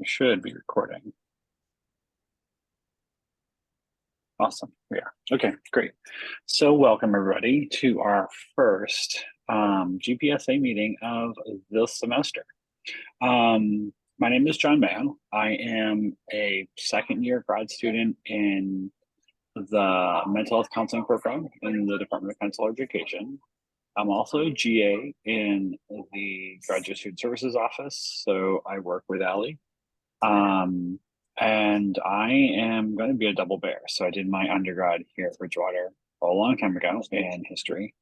We should be recording. Awesome. We are. Okay, great. So welcome everybody to our first GPSA meeting of this semester. My name is John Mayo. I am a second year grad student in the mental health counseling program in the Department of Mental Education. I'm also a GA in the Graduate Student Services Office, so I work with Allie. And I am going to be a double bear. So I did my undergrad here at Bridgewater a long time ago in history.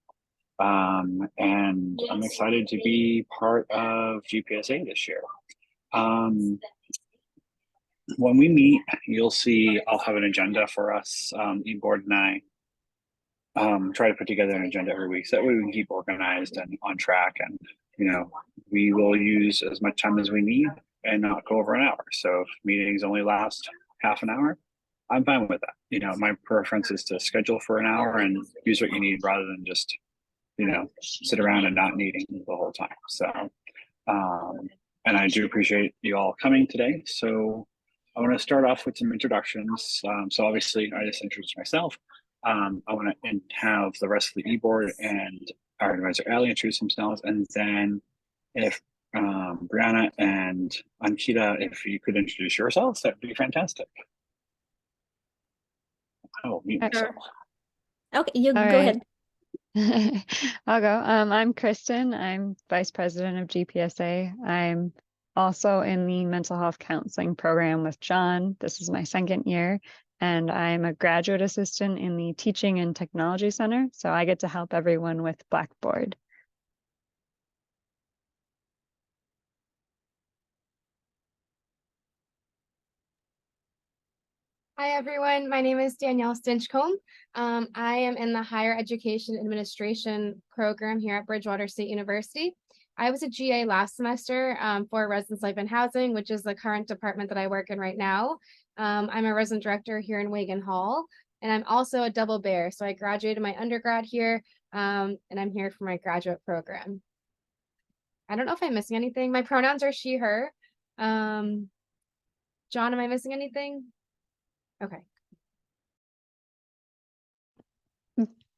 And I'm excited to be part of GPSA this year. When we meet, you'll see I'll have an agenda for us. eBoard and I try to put together an agenda every week so that way we can keep organized and on track. And, we will use as much time as we need and not go over an hour. So if meetings only last half an hour, I'm fine with that. My preference is to schedule for an hour and use what you need rather than just, sit around and not needing the whole time. So, and I do appreciate you all coming today. So I want to start off with some introductions. So obviously I just introduced myself. I want to have the rest of the e-board and our advisor Allie introduce themselves, and then if Brianna and Ankita, if you could introduce yourselves, that'd be fantastic. I will mute myself. Okay, you go ahead. I'll go. I'm Kristen. I'm Vice President of GPSA. I'm also in the mental health counseling program with John. This is my second year, and I'm a graduate assistant in the Teaching and Technology Center. So I get to help everyone with Blackboard. Hi, everyone. My name is Danielle Stinchcomb. I am in the Higher Education Administration program here at Bridgewater State University. I was a GA last semester for Residence Life and Housing, which is the current department that I work in right now. I'm a resident director here in Wagon Hall, and I'm also a double bear. So I graduated my undergrad here, and I'm here for my graduate program. I don't know if I'm missing anything. My pronouns are she, her. John, am I missing anything? Okay.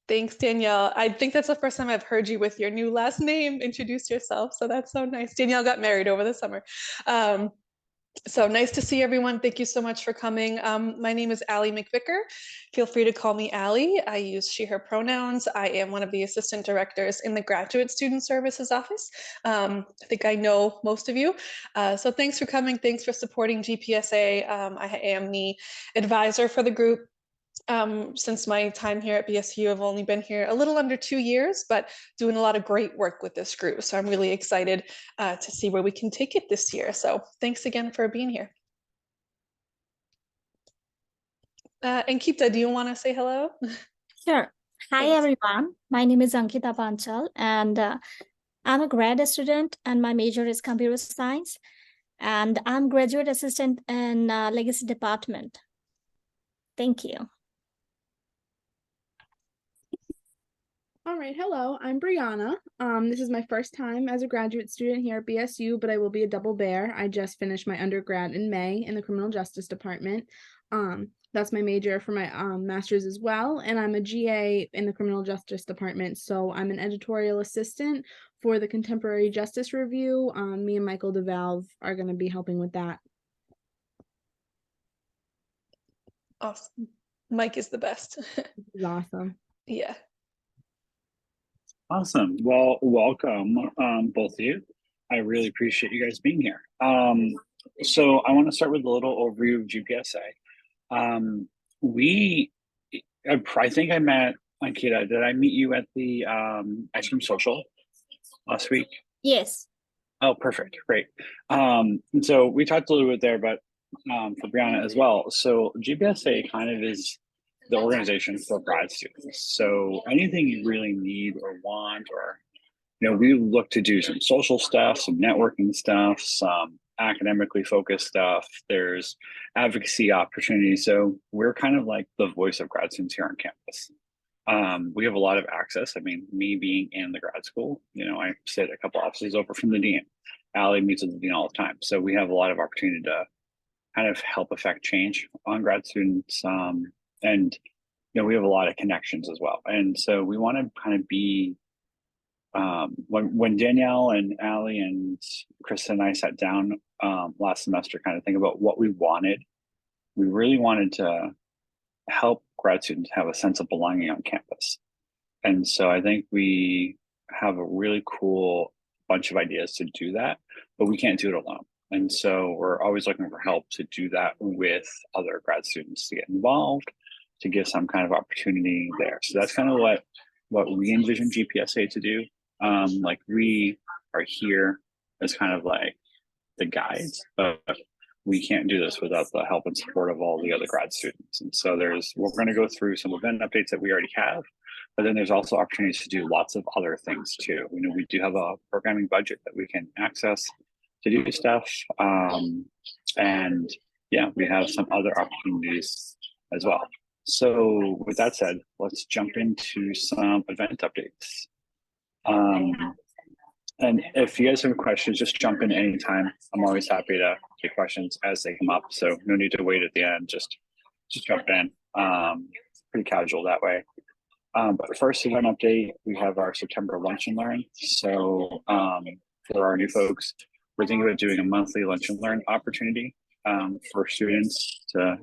Thanks, Danielle. I think that's the first time I've heard you with your new last name introduce yourself. So that's so nice. Danielle got married over the summer. So nice to see everyone. Thank you so much for coming. My name is Allie McVicker. Feel free to call me Allie. I use she, her pronouns. I am one of the assistant directors in the Graduate Student Services Office. I think I know most of you. So thanks for coming. Thanks for supporting GPSA. I am the advisor for the group. Since my time here at BSU, I've only been here a little under 2 years, but doing a lot of great work with this group. So I'm really excited to see where we can take it this year. So thanks again for being here. Ankita, do you want to say hello? Sure. Hi, everyone. My name is Ankita Panchal, and I'm a grad student, and my major is computer science. And I'm graduate assistant in legacy department. Thank you. All right, hello, I'm Brianna. This is my first time as a graduate student here at BSU, but I will be a double bear. I just finished my undergrad in May in the Criminal Justice Department. That's my major for my master's as well, and I'm a GA in the Criminal Justice Department, so I'm an editorial assistant for the Contemporary Justice Review. Me and Michael DeValve are going to be helping with that. Awesome. Mike is the best. He's awesome. Yeah. Awesome. Well, welcome, both of you. I really appreciate you guys being here. So I want to start with a little overview of GPSA. I think I met Ankita. Did I meet you at the ice cream social last week? Yes. Oh, perfect. Great. And so we talked a little bit there, but for Brianna as well. So GPSA kind of is the organization for grad students. So anything you really need or want, or, we look to do some social stuff, some networking stuff, some academically focused stuff. There's advocacy opportunities. So we're kind of like the voice of grad students here on campus. We have a lot of access. I mean, me being in the grad school, I sit a couple offices over from the dean. Allie meets with the dean all the time. So we have a lot of opportunity to kind of help affect change on grad students. And we have a lot of connections as well, and so we want to kind of be when Danielle and Allie and Krista and I sat down last semester, kind of think about what we wanted. We really wanted to help grad students have a sense of belonging on campus. And so I think we have a really cool bunch of ideas to do that, but we can't do it alone. And so we're always looking for help to do that with other grad students to get involved, to give some kind of opportunity there. So that's kind of what we envision GPSA to do. Like we are here as kind of like the guides, but we can't do this without the help and support of all the other grad students. And so we're going to go through some event updates that we already have, but then there's also opportunities to do lots of other things too. We do have a programming budget that we can access to do stuff. And yeah, we have some other opportunities as well. So with that said, let's jump into some event updates. And if you guys have questions, just jump in anytime. I'm always happy to take questions as they come up. So no need to wait at the end, just jump in. Pretty casual that way. But first event update, we have our September Lunch and Learn. So for our new folks, we're thinking about doing a monthly Lunch and Learn opportunity for students to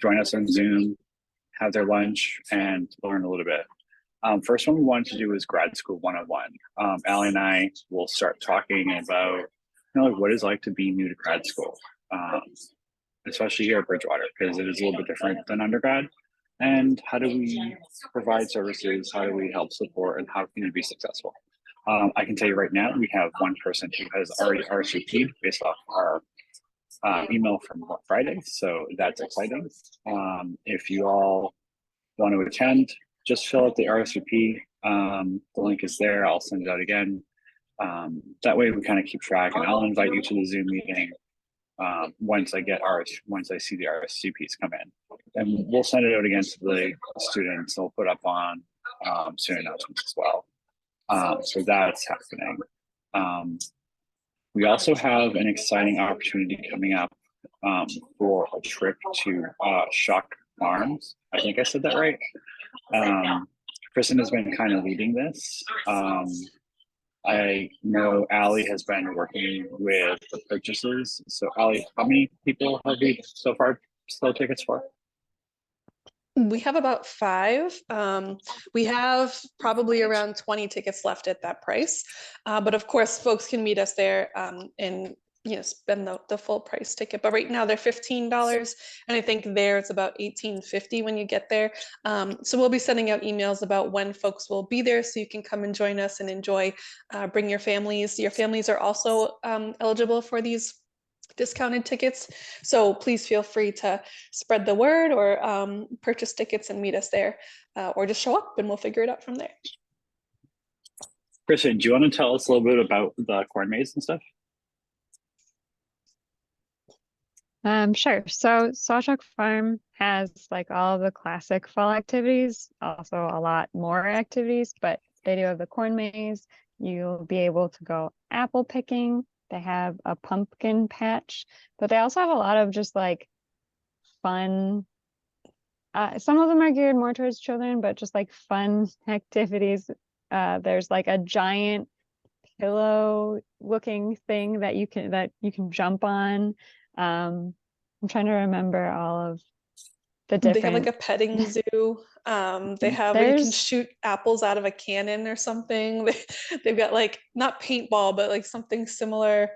join us on Zoom, have their lunch, and learn a little bit. First one we wanted to do was Grad School 101. Allie and I will start talking about like what it's like to be new to grad school, especially here at Bridgewater, because it is a little bit different than undergrad. And how do we provide services? How do we help support? And how can you be successful? I can tell you right now, we have one person who has already RSVP'd based off our email from Friday. So that's exciting. If you all want to attend, just fill out the RSVP. The link is there. I'll send it out again. That way we kind of keep track, and I'll invite you to the Zoom meeting once I see the RSVPs come in, and we'll send it out again to the students. They'll put up on student announcements as well. So that's happening. We also have an exciting opportunity coming up for a trip to Shock Farms. I think I said that right. Kristen has been kind of leading this. I know Allie has been working with the purchases. So Allie, how many people have we so far sold tickets for? We have about 5. We have probably around 20 tickets left at that price. But of course, folks can meet us there and spend the full price ticket. But right now they're $15, and I think there it's about $18.50 when you get there. So we'll be sending out emails about when folks will be there, so you can come and join us and enjoy. Bring your families. Your families are also eligible for these discounted tickets. So please feel free to spread the word or purchase tickets and meet us there, or just show up and we'll figure it out from there. Kristen, do you want to tell us a little bit about the corn maze and stuff? Sure. So Sawchuck Farm has like all the classic fall activities, also a lot more activities, but they do have the corn maze. You'll be able to go apple picking. They have a pumpkin patch, but they also have a lot of just like fun. Some of them are geared more towards children, but just like fun activities. There's like a giant pillow looking thing that you can jump on. I'm trying to remember all of the different. They have like a petting zoo. They have where you can shoot apples out of a cannon or something. They've got like not paintball, but like something similar.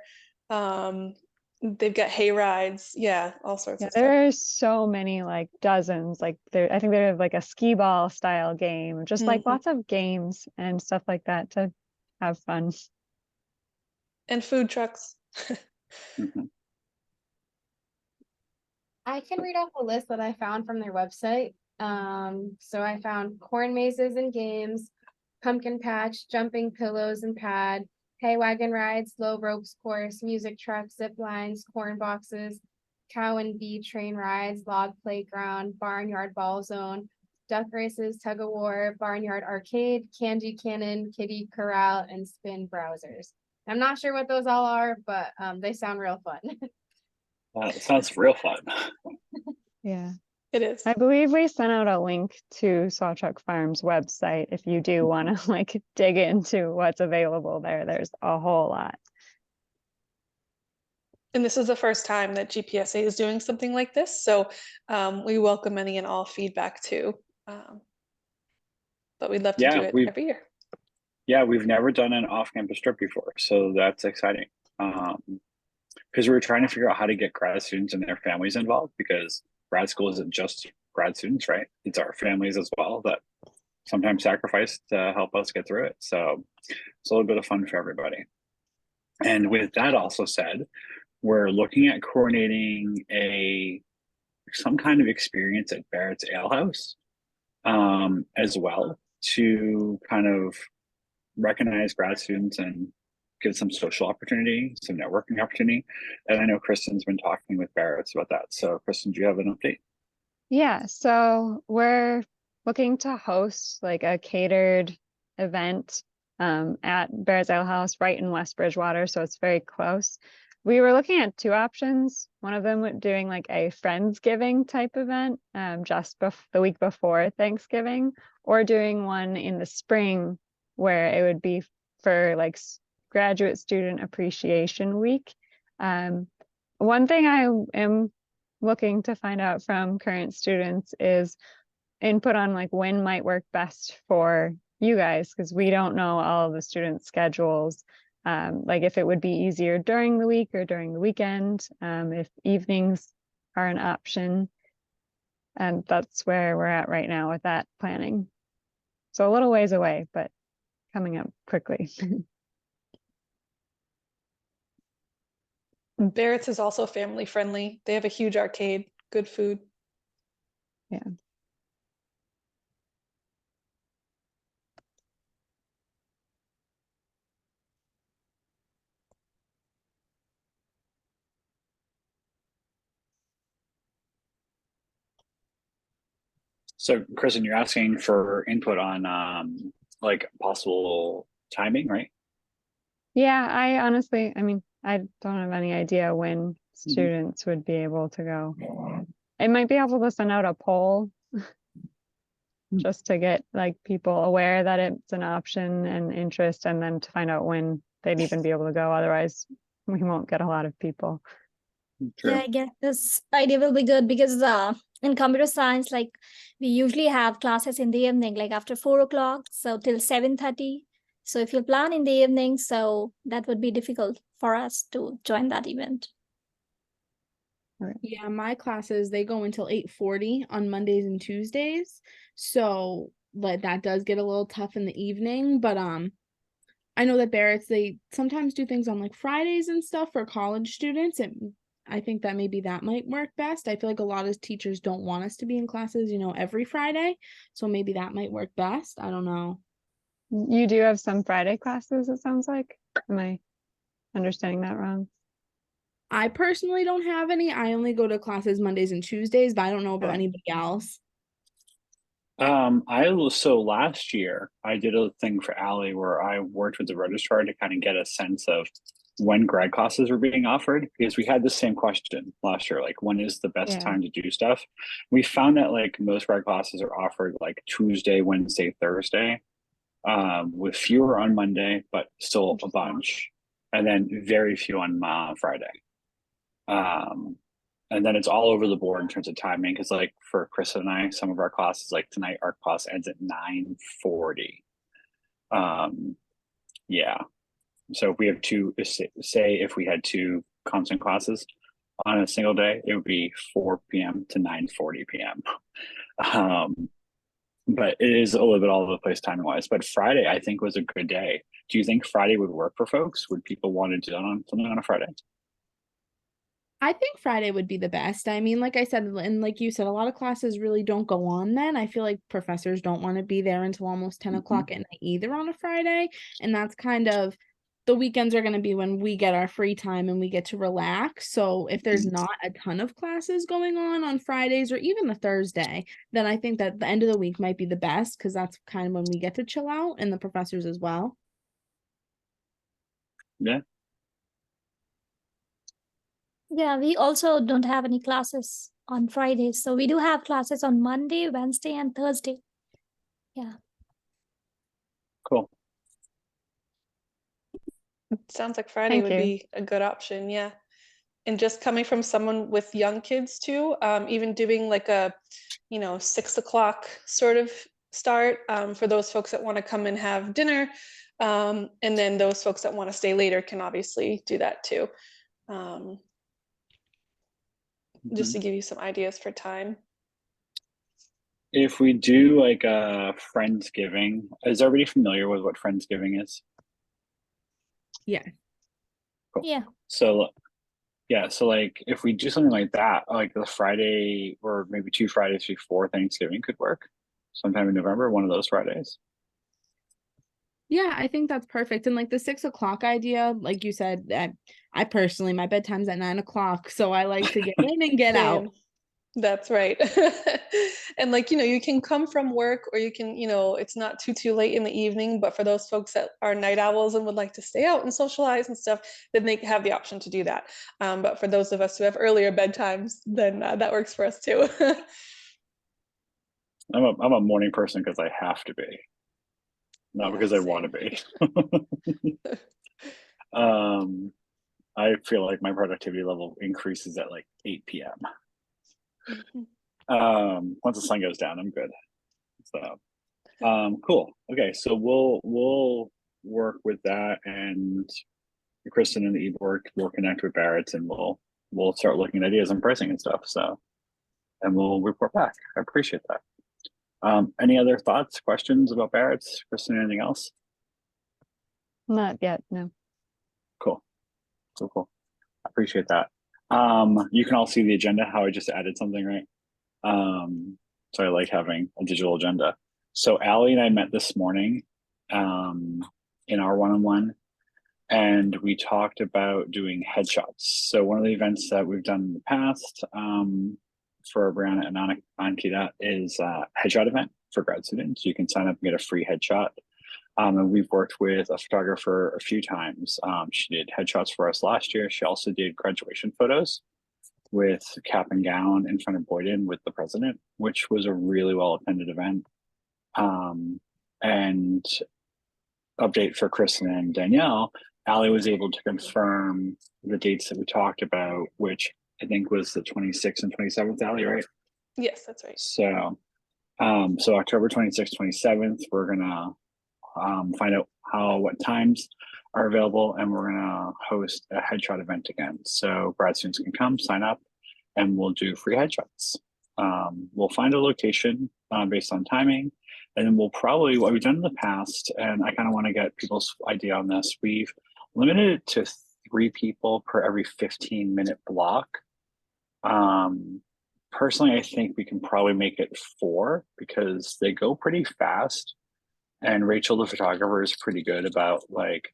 They've got hay rides. Yeah, all sorts of stuff. There are so many, like dozens. Like I think they have like a skee ball style game, just like lots of games and stuff like that to have fun. And food trucks. I can read off a list that I found from their website. So I found corn mazes and games, pumpkin patch, jumping pillows and pad, hay wagon rides, low ropes course, music trucks, zip lines, corn boxes, cow and bee train rides, log playground, barnyard ball zone, duck races, tug of war, barnyard arcade, candy cannon, kitty corral, and spin browsers. I'm not sure what those all are, but they sound real fun. Sounds real fun. Yeah. It is. I believe we sent out a link to Sawchuck Farms website if you do want to like dig into what's available there. There's a whole lot. And this is the first time that GPSA is doing something like this. So we welcome any and all feedback too. But we'd love to do it every year. Yeah, we've never done an off-campus trip before, so that's exciting. Because we were trying to figure out how to get grad students and their families involved, because grad school isn't just grad students, right? It's our families as well that sometimes sacrifice to help us get through it. So it's a little bit of fun for everybody. And with that also said, we're looking at coordinating some kind of experience at Barrett's Ale House as well, to kind of recognize grad students and give some social opportunity, some networking opportunity. And I know Kristen's been talking with Barrett's about that. So Kristen, do you have an update? Yeah, so we're looking to host like a catered event at Bears Ale House right in West Bridgewater, so it's very close. We were looking at two options. One of them doing like a Friendsgiving type event just the week before Thanksgiving, or doing one in the spring where it would be for like graduate student appreciation week. One thing I am looking to find out from current students is input on like when might work best for you guys, because we don't know all of the students' schedules. Like if it would be easier during the week or during the weekend, if evenings are an option. And that's where we're at right now with that planning. So a little ways away, but coming up quickly. Barrett's is also family friendly. They have a huge arcade, good food. Yeah. So Kristen, you're asking for input on like possible timing, right? Yeah, I mean, I don't have any idea when students would be able to go. I might be able to send out a poll just to get like people aware that it's an option and interest, and then to find out when they'd even be able to go. Otherwise, we won't get a lot of people. True. Yeah, I guess this idea will be good because in computer science, like we usually have classes in the evening, like after 4 o'clock, so till 7:30. So if you plan in the evening, so that would be difficult for us to join that event. Yeah, my classes, they go until 8:40 on Mondays and Tuesdays. So like that does get a little tough in the evening, but I know that Barrett's, they sometimes do things on like Fridays and stuff for college students, and I think that maybe that might work best. I feel like a lot of teachers don't want us to be in classes, every Friday, so maybe that might work best. I don't know. You do have some Friday classes, it sounds like. Am I understanding that wrong? I personally don't have any. I only go to classes Mondays and Tuesdays, but I don't know about anybody else. So last year I did a thing for Allie where I worked with the registrar to kind of get a sense of when grad classes were being offered, because we had the same question last year, like when is the best time to do stuff. We found that like most grad classes are offered like Tuesday, Wednesday, Thursday, with fewer on Monday, but still a bunch, and then very few on Friday. And then it's all over the board in terms of timing, because like for Chris and I, some of our classes, like tonight our class ends at 9:40. Yeah, so if we have say if we had two constant classes on a single day, it would be 4 p.m. to 9:40 p.m. But it is a little bit all over the place timing wise. But Friday I think was a good day. Do you think Friday would work for folks? Would people want to do something on a Friday? I think Friday would be the best. I mean, like I said, and like you said, a lot of classes really don't go on then. I feel like professors don't want to be there until almost 10 o'clock at night either on a Friday. And that's kind of, the weekends are going to be when we get our free time and we get to relax. So if there's not a ton of classes going on Fridays or even a Thursday, then I think that the end of the week might be the best, because that's kind of when we get to chill out, and the professors as well. Yeah. Yeah, we also don't have any classes on Fridays. So we do have classes on Monday, Wednesday, and Thursday. Yeah. Cool. Sounds like Friday Thank would you. be a good option, yeah. And just coming from someone with young kids too, even doing like a, 6 o'clock sort of start for those folks that want to come and have dinner. And then those folks that want to stay later can obviously do that too. Just to give you some ideas for time. If we do like a Friendsgiving, is everybody familiar with what Friendsgiving is? Yeah. Cool. Yeah. So yeah, so like if we do something like that, like the Friday or maybe 2 Fridays before Thanksgiving could work, sometime in November, one of those Fridays. Yeah, I think that's perfect. And like the 6 o'clock idea, like you said, I personally, my bedtime's at 9 o'clock. So I like to get in and get out. Same. That's right. And like, you can come from work or you can, it's not too late in the evening, but for those folks that are night owls and would like to stay out and socialize and stuff, then they have the option to do that. But for those of us who have earlier bedtimes, then that works for us too. I'm a morning person because I have to be, not Yeah, because I want to be. I feel like my productivity level increases at like 8 p.m. Once the sun goes down, I'm good. So cool. Okay, so we'll work with that, and Kristen and the e-board will connect with Barrett's, and we'll start looking at ideas and pricing and stuff. So, and we'll report back. I appreciate that. Any other thoughts, questions about Barrett's? Kristen, anything else? Not yet, no. Cool. So cool. I appreciate that. You can all see the agenda, how I just added something, right? So I like having a digital agenda. So Allie and I met this morning in our one-on-one, and we talked about doing headshots. So one of the events that we've done in the past for Brianna and Ankita is a headshot event for grad students. You can sign up and get a free headshot. And we've worked with a photographer a few times. She did headshots for us last year. She also did graduation photos with cap and gown in front of Boyden with the president, which was a really well attended event. And update for Kristen and Danielle, Allie was able to confirm the dates that we talked about, which I think was the 26th and 27th, Allie, right? Yes, that's right. So, so October 26th, 27th, we're gonna find out what times are available, and we're gonna host a headshot event again. So grad students can come, sign up, and we'll do free headshots. We'll find a location based on timing, and then we'll probably, what we've done in the past, and I kind of want to get people's idea on this, we've limited it to 3 people per every 15-minute block. Personally, I think we can probably make it 4 because they go pretty fast. And Rachel, the photographer, is pretty good about like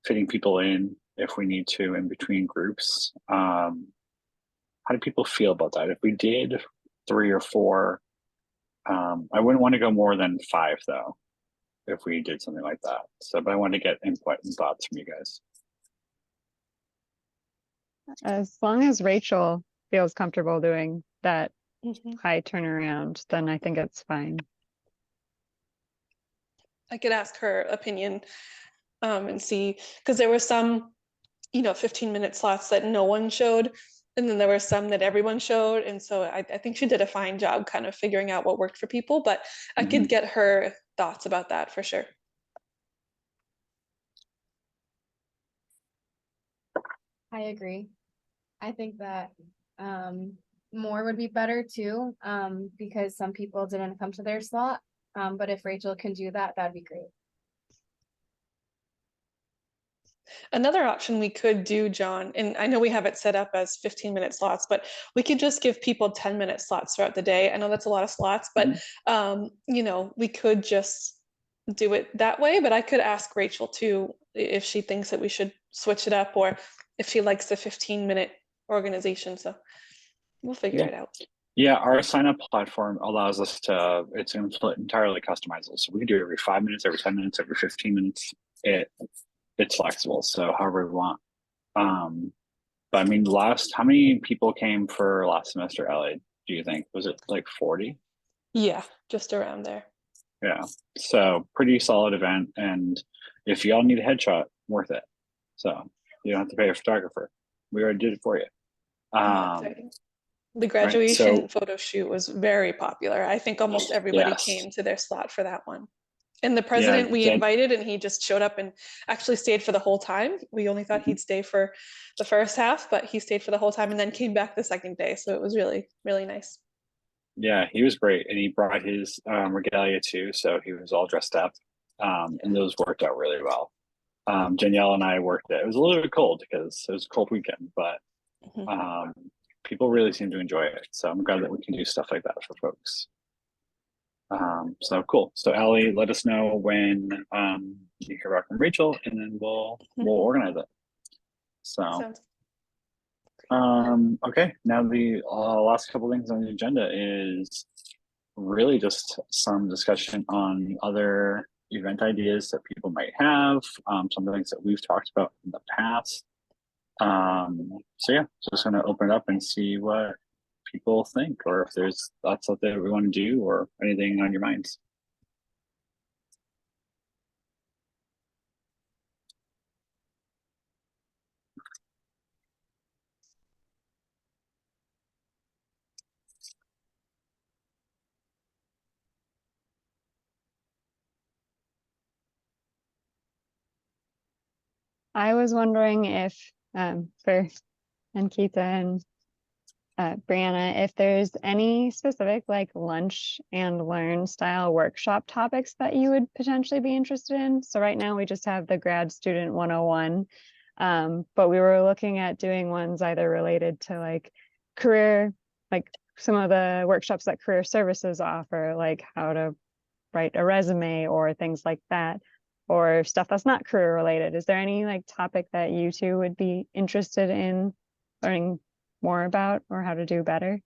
fitting people in if we need to in between groups. How do people feel about that? If we did 3 or 4, I wouldn't want to go more than 5 though, if we did something like that. So, but I want to get input and thoughts from you guys. As long as Rachel feels comfortable doing that high turnaround, then I think it's fine. I could ask her opinion and see, because there were some, 15-minute slots that no one showed. And then there were some that everyone showed. And so I think she did a fine job kind of figuring out what worked for people, but I could get her thoughts about that for sure. I agree. I think that more would be better too, because some people didn't come to their slot. But if Rachel can do that, that'd be great. Another option we could do, John, and I know we have it set up as 15-minute slots, but we could just give people 10-minute slots throughout the day. I know that's a lot of slots, but we could just do it that way. But I could ask Rachel too if she thinks that we should switch it up, or if she likes the 15-minute organization. So we'll figure it out. Yeah, our sign up platform allows us to, it's entirely customizable. So we can do it every 5 minutes, every 10 minutes, every 15 minutes. It's flexible. So however we want. But I mean, how many people came for last semester, Ellie? Do you think? Was it like 40? Yeah, just around there. Yeah. So pretty solid event. And if y'all need a headshot, worth it. So you don't have to pay a photographer. We already did it for you. The graduation so photo shoot was very popular. I think almost everybody yes. came to their slot for that one. And the president we invited, and he just showed up and actually stayed for the whole time. We only thought he'd stay for the first half, but he stayed for the whole time and then came back the second day. So it was really, really nice. Yeah, he was great. And he brought his regalia too. So he was all dressed up. And those worked out really well. Danielle and I worked it. It was a little bit cold because it was a cold weekend, but people really seem to enjoy it. So I'm glad that we can do stuff like that for folks. So cool. So Allie, let us know when you hear back from Rachel, and then we'll organize it. So okay, now the last couple things on the agenda is really just some discussion on other event ideas that people might have, some things that we've talked about in the past. So yeah, just gonna open it up and see what people think, or if there's thoughts out there we want to do, or anything on your minds. I was wondering if for Ankita and Brianna, if there's any specific like lunch and learn style workshop topics that you would potentially be interested in. So right now we just have the grad student 101, but we were looking at doing ones either related to like career, like some of the workshops that career services offer, like how to write a resume or things like that, or stuff that's not career related. Is there any like topic that you two would be interested in learning more about, or how to do better?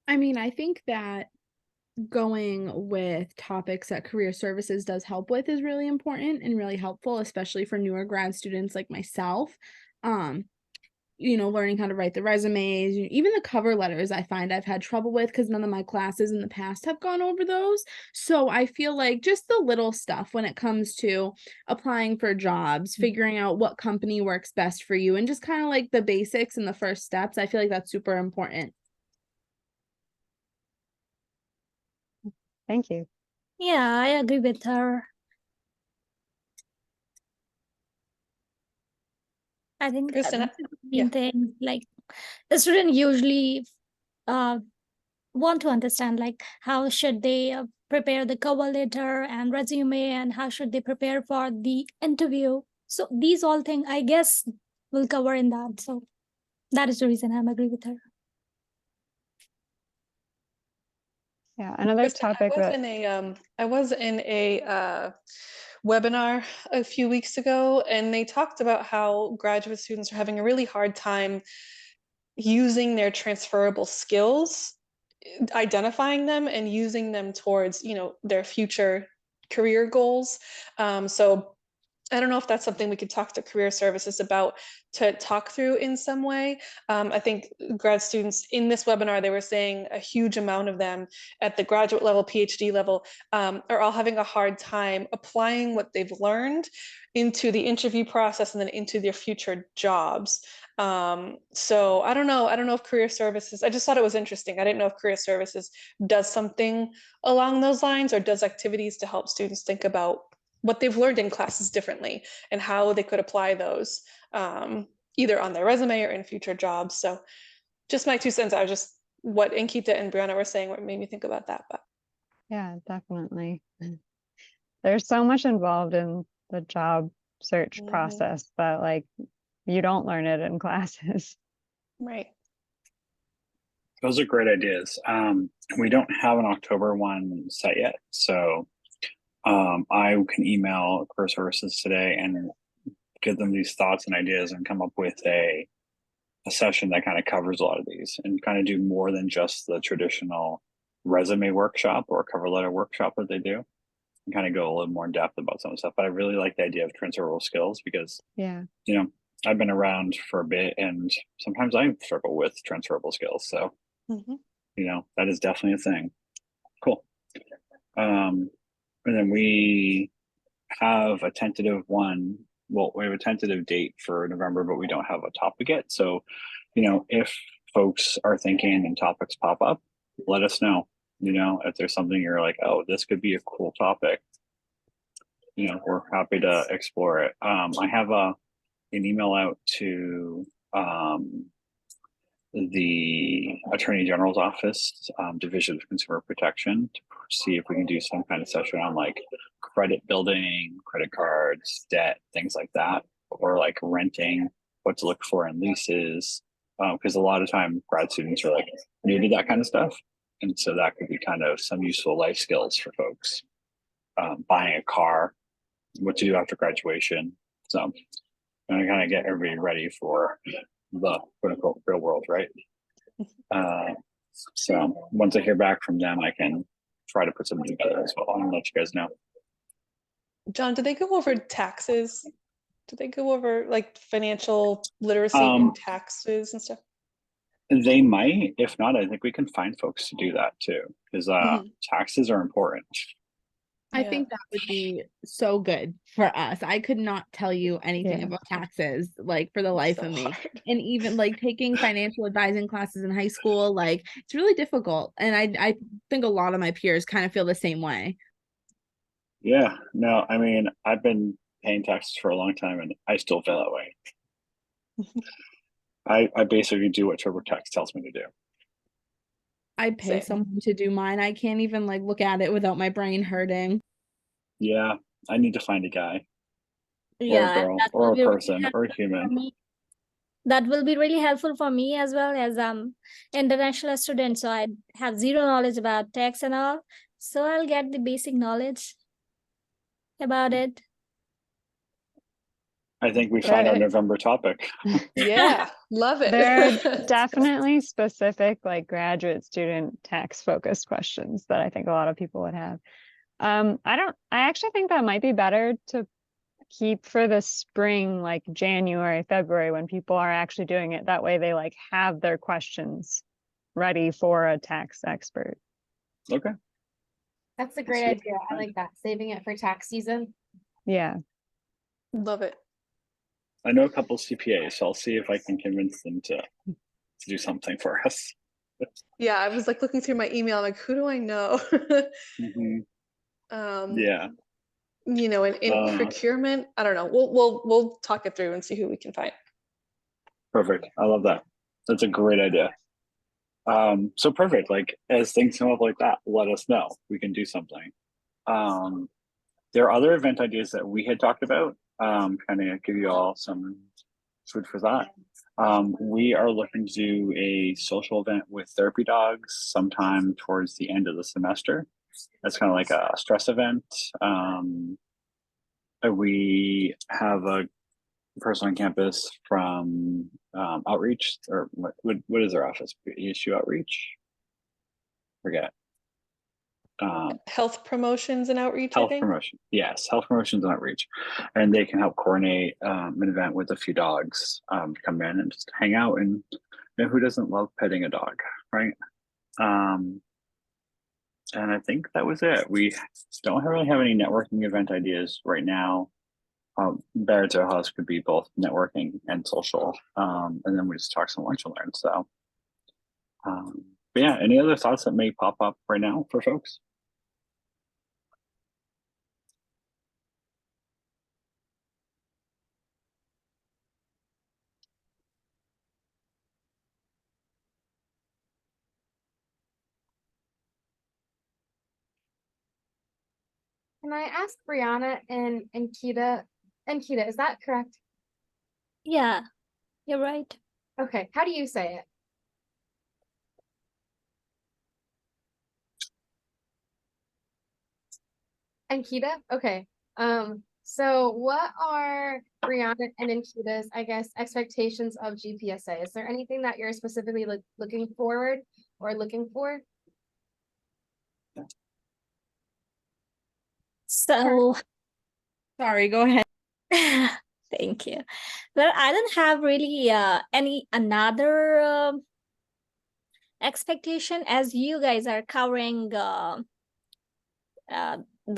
I mean, I think that going with topics that career services does help with is really important and really helpful, especially for newer grad students like myself. Learning how to write the resumes, even the cover letters, I find I've had trouble with because none of my classes in the past have gone over those. So I feel like just the little stuff when it comes to applying for jobs, figuring out what company works best for you, and just kind of like the basics and the first steps, I feel like that's super important. Thank you. Yeah, I agree with her. I think Kristen, main thing, like the student usually want to understand like how should they prepare the cover letter and resume, and how should they prepare for the interview. So these all things I guess will cover in that. So that is the reason I'm agree with her. Yeah, another Kristen, topic I was in a webinar a few weeks ago, and they talked about how graduate students are having a really hard time using their transferable skills, identifying them and using them towards, their future career goals. So I don't know if that's something we could talk to career services about to talk through in some way. I think grad students in this webinar, they were saying a huge amount of them at the graduate level, PhD level, are all having a hard time applying what they've learned into the interview process and then into their future jobs. So I don't know if career services, I just thought it was interesting. I didn't know if career services does something along those lines or does activities to help students think about what they've learned in classes differently and how they could apply those either on their resume or in future jobs. So just my 2 cents. I was just what Ankita and Brianna were saying what made me think about that. But yeah, definitely. There's so much involved in the job search process, but like you don't learn it in classes. Right. Those are great ideas. We don't have an October one set yet, so I can email career services today and give them these thoughts and ideas and come up with a session that kind of covers a lot of these and kind of do more than just the traditional resume workshop or cover letter workshop that they do, and kind of go a little more in depth about some of the stuff. But I really like the idea of transferable skills because, Yeah, I've been around for a bit, and sometimes I struggle with transferable skills. So, Mhm. that is definitely a thing. Cool. And then we have a tentative one. Well, we have a tentative date for November, but we don't have a topic yet. So, if folks are thinking and topics pop up, let us know. If there's something you're like, oh, this could be a cool topic, we're happy to explore it. I have an email out to the Attorney General's office, Division of Consumer Protection, to see if we can do some kind of session on like credit building, credit cards, debt, things like that, or like renting, what to look for in leases. Because a lot of time grad students are like new to that kind of stuff. And so that could be kind of some useful life skills for folks. Buying a car, what to do after graduation. So and kind of get everybody ready for the quote unquote real world, right? So once I hear back from them, I can try to put something together as well and let you guys know. John, do they go over taxes? Do they go over like financial literacy Um, and taxes and stuff? They might. If not, I think we can find folks to do that too, because Mhm. taxes are important. I Yeah. think that would be so good for us. I could not tell you anything Yeah. about taxes, like for the life So of me. hard. And even like taking financial advising classes in high school, like it's really difficult. And I think a lot of my peers kind of feel the same way. Yeah, no, I mean, I've been paying taxes for a long time and I still feel that way. I basically do what TurboTax tells me to do. I pay Same. someone to do mine. I can't even like look at it without my brain hurting. Yeah, I need to find a guy or a Yeah, and girl that or will a be really person or a helpful for human. me. That will be really helpful for me as well, as international student, so I have zero knowledge about tax and all. So I'll get the basic knowledge about it. I think we found our There, November topic. Yeah, love it. there are definitely specific like graduate student tax focused questions that I think a lot of people would have. I actually think that might be better to keep for the spring, like January, February, when people are actually doing it. That way they like have their questions ready for a tax expert. Okay. That's a great idea. I like that. Saving it for tax season. Yeah. Love it. I know a couple CPAs, so I'll see if I can convince them to do something for us. Yeah, I was like looking through my email, like, who do I know? Mhm. Um, Yeah. in procurement, I don't know. We'll talk it through and see who we can find. Perfect. I love that. That's a great idea. So perfect. Like as things come up like that, let us know. We can do something. There are other event ideas that we had talked about. Kind of give you all some food for thought. We are looking to do a social event with therapy dogs sometime towards the end of the semester. That's kind of like a stress event. We have a person on campus from outreach, or what is their office? ESU outreach? Forget. Health promotions and outreach, I Health think. promotion. Yes, health promotions and outreach. And they can help coordinate an event with a few dogs to come in and just hang out. And who doesn't love petting a dog, right? And I think that was it. We don't really have any networking event ideas right now. Barrett's House could be both networking and social. And then we just talk some lunch and learn. So, but yeah, any other thoughts that may pop up right now for folks? Can I ask Brianna and Kita? And Kita, is that correct? Yeah, you're right. Okay, how do you say it? Ankita? Okay. So what are Brianna and Ankita's, I guess, expectations of GPSA? Is there anything that you're specifically looking forward or looking for? So Sorry, go ahead. Thank you. Well, I don't have really any another expectation, as you guys are covering the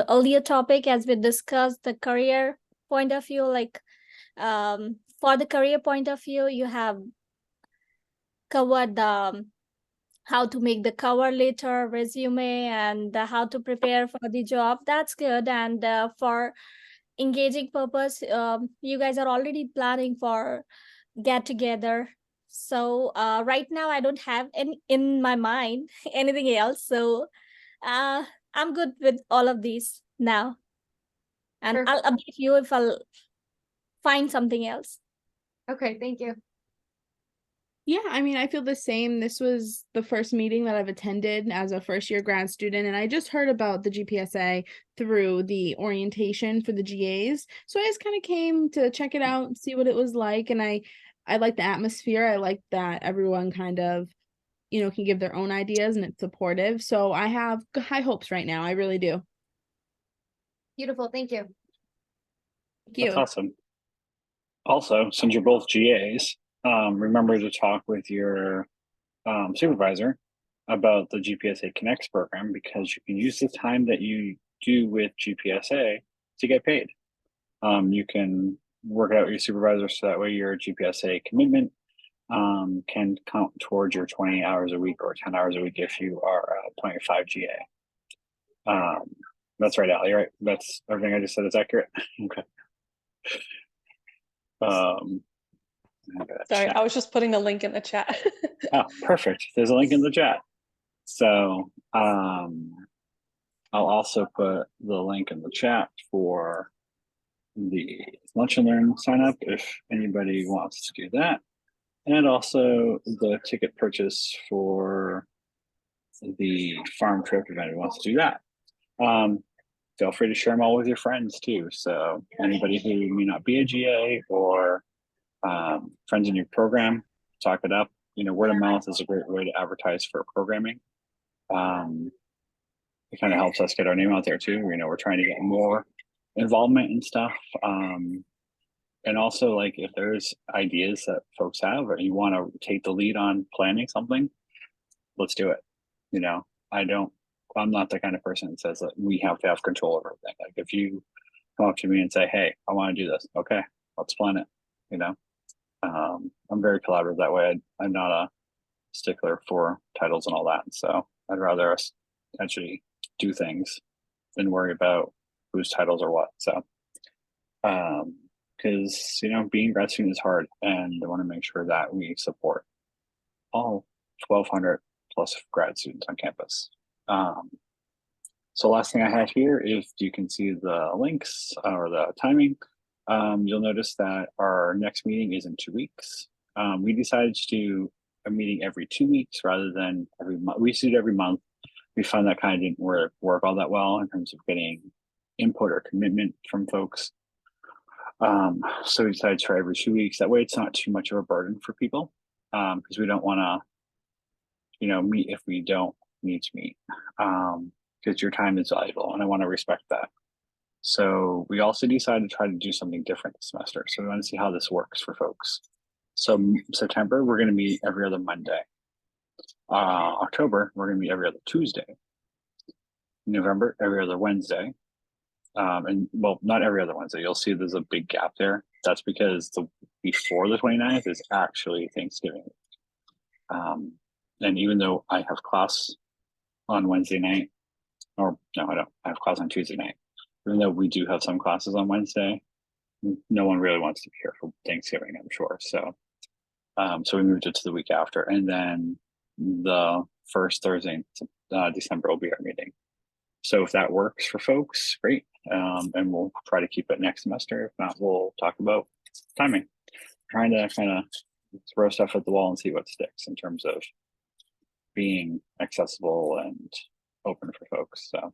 earlier topic as we discussed the career point of view. Like for the career point of view, you have covered how to make the cover letter, resume, and how to prepare for the job. That's good. And for engaging purpose, you guys are already planning for get together. So right now I don't have any in my mind anything else. So I'm good with all of these now. And I'll Perfect. update you if I'll find something else. Okay, thank you. Yeah, I mean, I feel the same. This was the first meeting that I've attended as a first year grad student, and I just heard about the GPSA through the orientation for the GAs. So I just kind of came to check it out and see what it was like. And I like the atmosphere. I like that everyone kind of, can give their own ideas and it's supportive. So I have high hopes right now. I really do. Beautiful, thank you. Thank you. That's awesome. Also, since you're both GAs, remember to talk with your supervisor about the GPSA Connects program, because you can use the time that you do with GPSA to get paid. You can work it out with your supervisor so that way your GPSA commitment can count towards your 20 hours a week or 10 hours a week if you are a 25 GA. That's right, Allie, right? That's everything I just said is accurate. Okay. Sorry, I was just putting the link in the chat. Oh, perfect. There's a link in the chat. So I'll also put the link in the chat for the Lunch and Learn sign up if anybody wants to do that. And also the ticket purchase for the farm trip if anyone wants to do that. Feel free to share them all with your friends too. So anybody who may not be a GA or friends in your program, talk it up. Word of mouth is a great way to advertise for programming. It kind of helps us get our name out there too. We're trying to get more involvement and stuff. And also, like, if there's ideas that folks have or you want to take the lead on planning something, let's do it. I'm not the kind of person that says that we have to have control over everything. Like, if you come up to me and say, hey, I want to do this, okay, let's plan it. I'm very collaborative that way. I'm not a stickler for titles and all that. So I'd rather us actually do things than worry about whose titles are what. So, because, being a grad student is hard, and I want to make sure that we support all 1,200 plus grad students on campus. So last thing I have here, if you can see the links or the timing, you'll notice that our next meeting is in 2 weeks. We decided to do a meeting every 2 weeks rather than every month. We used to do it every month. We found that kind of didn't work all that well in terms of getting input or commitment from folks. So we decided to try every 2 weeks. That way it's not too much of a burden for people, because we don't want to, meet if we don't need to meet, because your time is valuable and I want to respect that. So we also decided to try to do something different this semester. So we want to see how this works for folks. So September, we're going to meet every other Monday. October, we're going to meet every other Tuesday. November, every other Wednesday. And well, not every other Wednesday. You'll see there's a big gap there. That's because before the 29th is actually Thanksgiving. And even though I have class on Wednesday night, or no, I don't. I have class on Tuesday night. Even though we do have some classes on Wednesday, no one really wants to be here for Thanksgiving, I'm sure. So, so we moved it to the week after, and then the first Thursday in December will be our meeting. So if that works for folks, great. And we'll try to keep it next semester. If not, we'll talk about timing. Trying to kind of throw stuff at the wall and see what sticks in terms of being accessible and open for folks. So,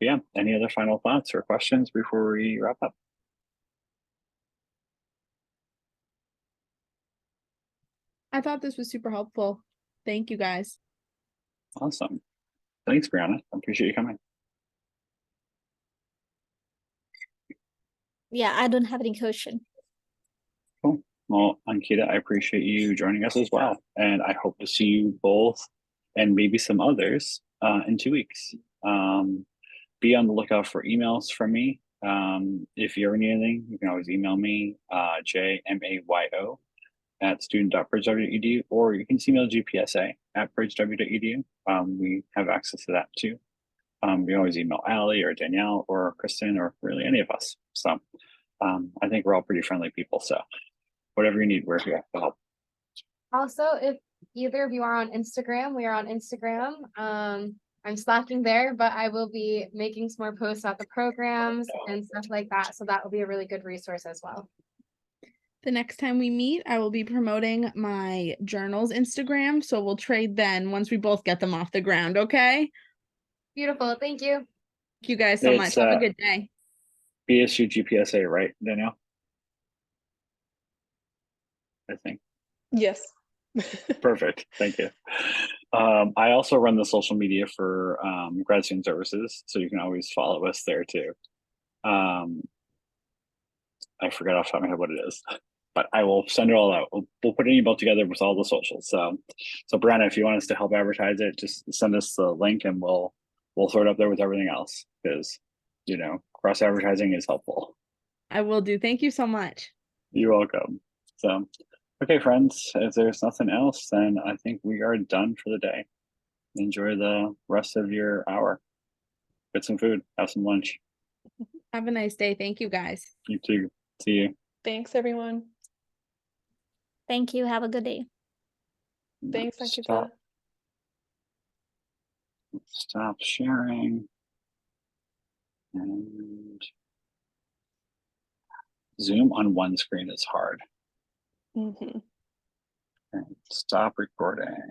yeah, any other final thoughts or questions before we wrap up? I thought this was super helpful. Thank you guys. Awesome. Thanks, Brianna. I appreciate you coming. Yeah, I don't have any question. Cool. Well, Ankita, I appreciate you joining us as well. And I hope to see you both and maybe some others in 2 weeks. Be on the lookout for emails from me. If you ever need anything, you can always email me, jmayo at student.bridgew.edu, or you can email GPSA at bridgew.edu. We have access to that too. You always email Allie or Danielle or Kristen or really any of us. So I think we're all pretty friendly people. So whatever you need, we're here to help. Also, if either of you are on Instagram, we are on Instagram. I'm slacking there, but I will be making some more posts about the programs and stuff like that. So that will be a really good resource as well. The next time we meet, I will be promoting my journals Instagram. So we'll trade then once we both get them off the ground. Okay. Beautiful. Thank you. Thank you guys so much. It's, Have a good day. BSU GPSA, right, Danielle? I think. Yes. Perfect. Thank you. I also run the social media for grad student services, so you can always follow us there too. I forgot off the top of my head what it is, but I will send it all out. We'll put an email together with all the socials. So Brianna, if you want us to help advertise it, just send us the link and we'll throw it up there with everything else, because cross advertising is helpful. I will do. Thank you so much. You're welcome. So, okay, friends, if there's nothing else, then I think we are done for the day. Enjoy the rest of your hour. Get some food, have some lunch. Have a nice day. Thank you guys. You too. See you. Thanks, everyone. Thank you. Have a good day. Thanks, Ankita. Stop sharing. And Zoom on one screen is hard. Mhm. And stop recording.